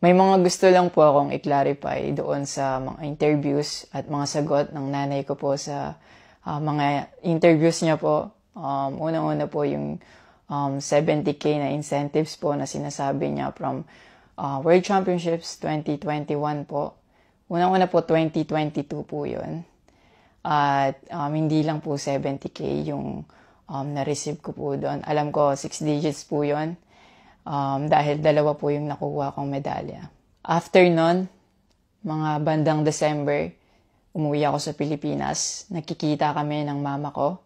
May mga gusto lang po akong i-clarify doon sa mga interviews at mga sagot ng nanay ko po sa mga interviews niya po. Unang-una po yung 70K na incentives po na sinasabi niya from World Championships 2021 po. Unang-una po 2022 po yun. At hindi lang po 70K yung na-receive ko po doon. Alam ko 6 digits po yun. Dahil dalawa po yung nakuha kong medalya. After nun, mga bandang December, umuwi ako sa Pilipinas. Nakikita kami ng mama ko.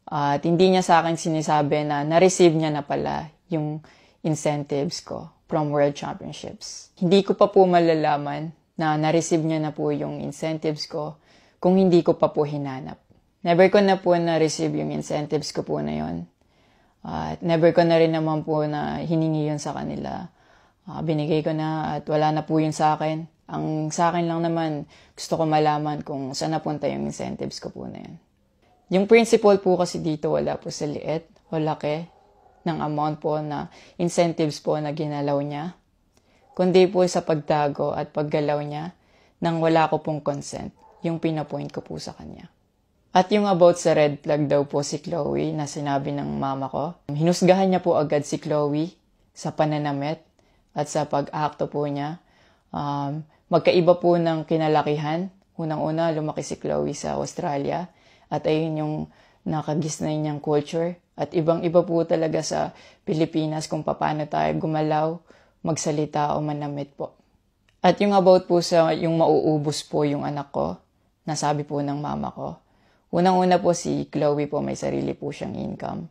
At hindi niya sa akin sinasabi na na-receive niya na pala yung incentives ko from World Championships. Hindi ko pa po malalaman na na-receive niya na po yung incentives ko kung hindi ko pa po hinanap. Never ko na po na-receive yung incentives ko po na yon. At never ko na rin naman po na hiningi yun sa kanila. Binigay ko na at wala na po yun sa akin. Ang sa akin lang naman, gusto ko malaman kung saan napunta yung incentives ko po na yun. Yung principle po kasi dito wala po sa liit o laki ng amount po na incentives po na ginalaw niya. Kundi po sa pagtago at paggalaw niya nang wala ko pong consent, yung pinapoint ko po sa kanya. At yung about sa red flag daw po si Chloe na sinabi ng mama ko, hinusgahan niya po agad si Chloe sa pananamit at sa pag-akto po niya. Magkaiba po ng kinalakihan. Unang-una, lumaki si Chloe sa Australia at ayun yung nakagisnay niyang culture. At ibang-iba po talaga sa Pilipinas kung paano tayo gumalaw, magsalita o manamit po. At yung about po sa yung mauubos po yung anak ko, nasabi po ng mama ko. Unang-una po si Chloe po may sarili po siyang income.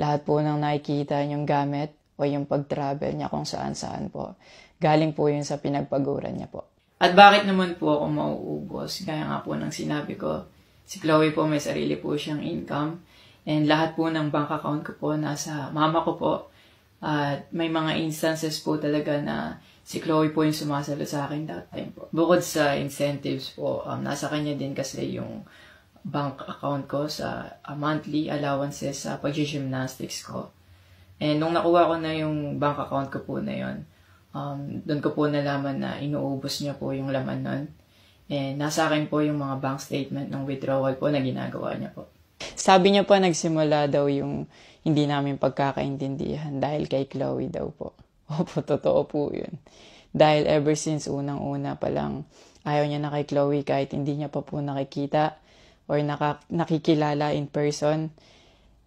Lahat po ng nakikita niyong gamit o yung pag-travel niya kung saan-saan po. Galing po yun sa pinagpaguran niya po. At bakit naman po ako mauubos? Gaya nga po ng sinabi ko, si Chloe po may sarili po siyang income. And lahat po ng bank account ko po nasa mama ko po. At may mga instances po talaga na si Chloe po yung sumasalo sa akin that time po. Bukod sa incentives po, nasa kanya din kasi yung bank account ko sa monthly allowances sa pag-gymnastics ko. And nung nakuha ko na yung bank account ko po na yun, doon ko po nalaman na inuubos niya po yung laman nun. And nasa akin po yung mga bank statement ng withdrawal po na ginagawa niya po. Sabi niya po nagsimula daw yung hindi namin pagkakaintindihan dahil kay Chloe daw po. Opo, totoo po yun. Dahil ever since unang-una pa lang, ayaw niya na kay Chloe kahit hindi niya pa po nakikita or nakikilala in person.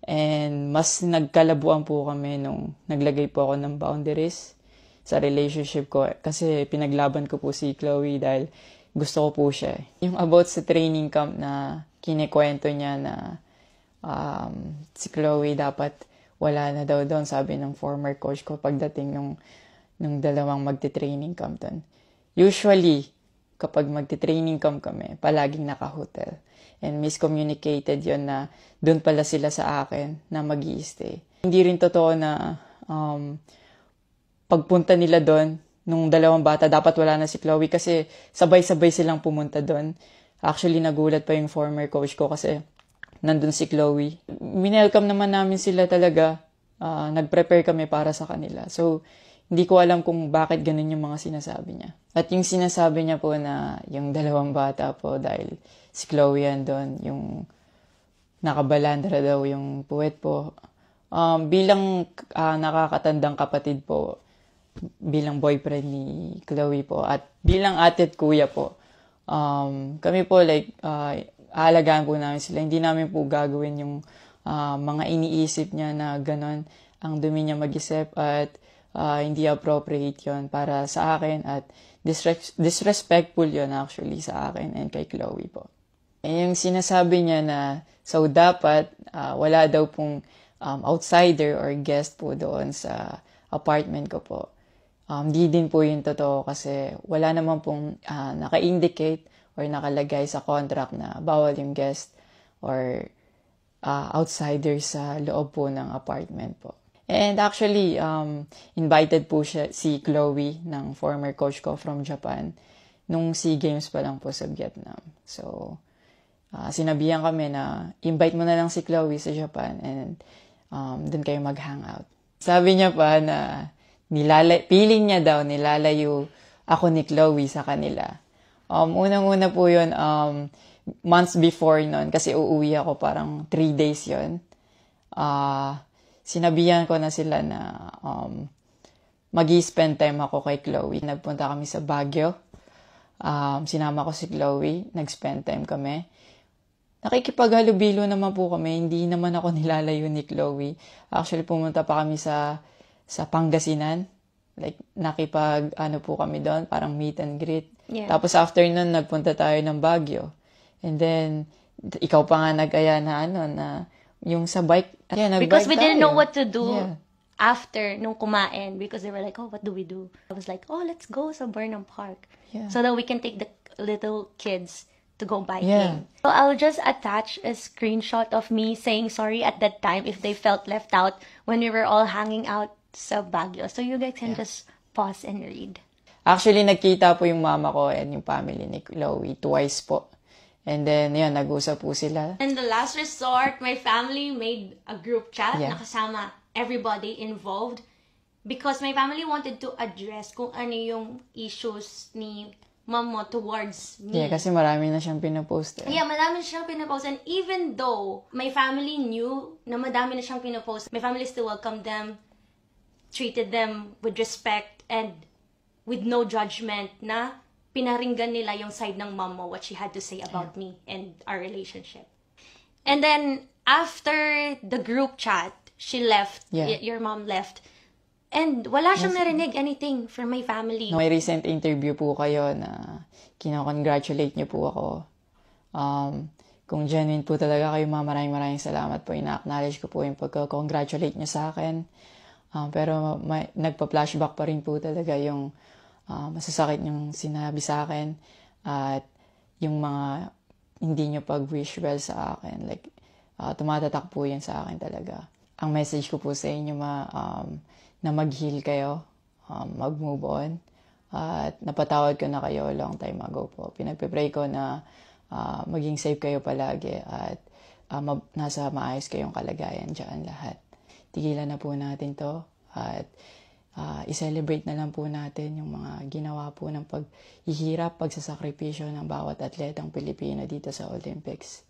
And mas nagkalabuan po kami nung naglagay po ako ng boundaries sa relationship ko. Kasi pinaglaban ko po si Chloe dahil gusto ko po siya. Yung about sa training camp na kinikwento niya na si Chloe dapat wala na daw doon, sabi ng former coach ko pagdating nung dalawang magte-training camp doon. Usually, kapag magte-training camp kami, palaging naka-hotel. And miscommunicated yon na doon pala sila sa akin na mag-i-stay. Hindi rin totoo na pagpunta nila doon, nung dalawang bata, dapat wala na si Chloe kasi sabay-sabay silang pumunta doon. Actually, nagulat pa yung former coach ko kasi nandun si Chloe. Minelcome naman namin sila talaga. Nag-prepare kami para sa kanila. So, hindi ko alam kung bakit ganun yung mga sinasabi niya. At yung sinasabi niya po na yung dalawang bata po dahil si Chloe andun, yung nakabalandra daw yung puwet po. Bilang nakakatandang kapatid po, bilang boyfriend ni Chloe po, at bilang ate at kuya po, kami po aalagaan po namin sila. Hindi namin po gagawin yung mga iniisip niya na gano'n. Ang dumi niya mag-isip at hindi appropriate yon para sa akin at disrespectful yon actually sa akin and kay Chloe po. Yung sinasabi niya na so dapat wala daw pong outsider or guest po doon sa apartment ko po. Di din po yung totoo kasi wala naman pong naka-indicate or nakalagay sa contract na bawal yung guest or outsider sa loob po ng apartment po. And actually, invited po si Chloe ng former coach ko from Japan nung SEA Games pa lang po sa Vietnam. So, sinabihan kami na invite mo na lang si Chloe sa Japan and doon kayo mag-hangout. Sabi niya pa na feeling niya daw, nilalayo ako ni Chloe sa kanila. Unang-una po yun, months before nun, kasi uuwi ako parang 3 days yun. Sinabihan ko na sila na mag-i-spend time ako kay Chloe. Nagpunta kami sa Baguio. Sinama ko si Chloe, nag-spend time kami. Nakikipaghalubilo naman po kami, hindi naman ako nilalayo ni Chloe. Actually, pumunta pa kami sa Pangasinan. Like, po kami doon, parang meet and greet. Yeah. Tapos after nun, nagpunta tayo ng Baguio. And then, ikaw pa nga nag-aya na yung sa bike. Nag-bike Because we didn't know tayo. what to do Yeah. after nung kumain, because they were like, oh, what do we do? I was like, oh, let's go sa Burnham Park. Yeah. So that we can take the little kids to go biking. Yeah. So I'll just attach a screenshot of me saying sorry at that time if they felt left out when we were all hanging out sa Baguio. So you guys can just pause and read. Actually, nagkita po yung mama ko and yung family ni Chloe twice po. And then, yun, nag-usap po sila. In the last resort, my family made a group chat Yeah. na kasama everybody involved because my family wanted to address kung ano yung issues ni mom mo towards me. Yeah, kasi marami na siyang pinapost. Yeah, madami na siyang pinapost. And even though my family knew na madami na siyang pinapost, my family still welcomed them, treated them with respect, and with no judgment na pinaringgan nila yung side ng mom mo, what she had to say about me and our relationship. And then, after the group chat, she left, your mom left, and wala siyang narinig anything from my family. May recent interview po kayo na kinakongratulate niyo po ako. Kung genuine po talaga kayo, maraming salamat po. Ina-acknowledge ko po yung pagka-congratulate niyo sa akin. Pero nagpa-flashback pa rin po talaga yung masasakit yung sinabi sa akin at yung mga hindi nyo pag-wish well sa akin. Like, tumatatak po yan sa akin talaga. Ang message ko po sa inyo na mag-heal kayo, mag-move on, at napatawad ko na kayo long time ago po. Pinagpipray ko na maging safe kayo palagi at nasa maayos kayong kalagayan dyan lahat. Tigilan na po natin to at i-celebrate na lang po natin yung mga ginawa po ng paghihirap, pagsasakripisyo ng bawat atletang Pilipino dito sa Olympics.